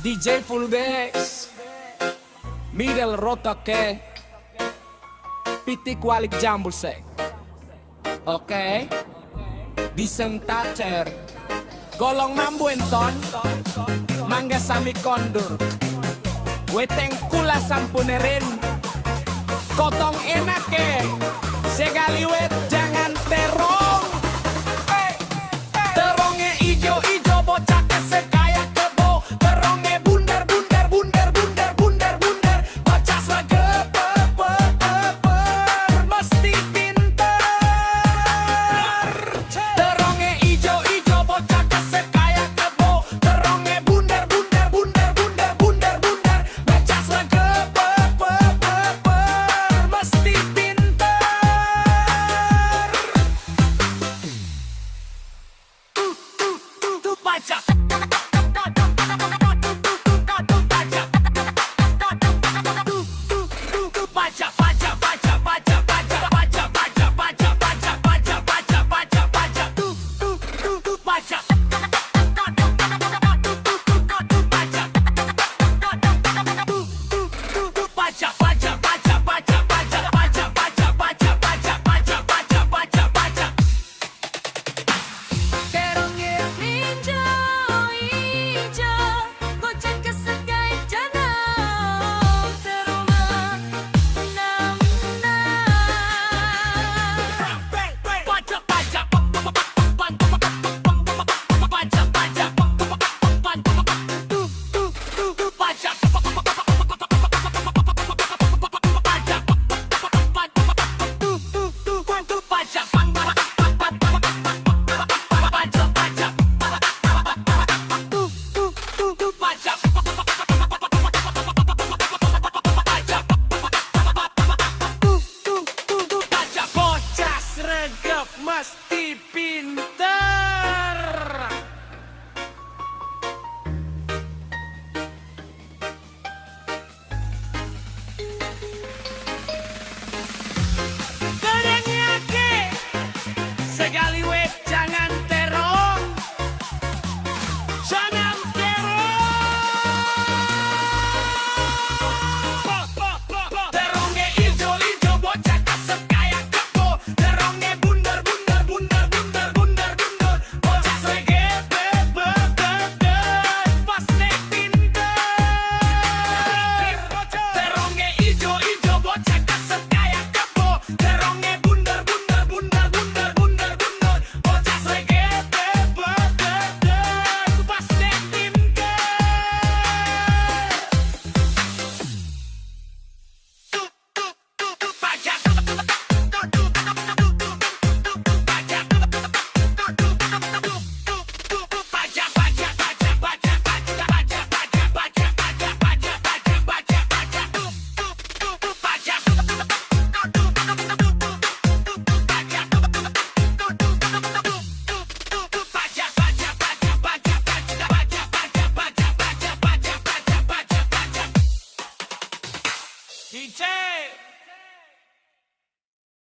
DJ full bass, middle rota ke, piti kualik jambul se. Oke, disentacer, golong mambu enton, mangga sami kondur, weteng kula sampunerin, kotong enake, segali wet jangan terong. Terongnya ijo-ijo bocah kesekaya kebo, terongnya bundar bundar bundar bundar bundar bundar, bocah segeper mesti pinter. Terongnya ijo-ijo bocah kesekaya kebo, terongnya bundar bundar bundar bundar bundar bundar, bocah segeper mesti pinter. Baca. Mesti pinter. Gedengnya ke, segali wet jangan terong. Jangan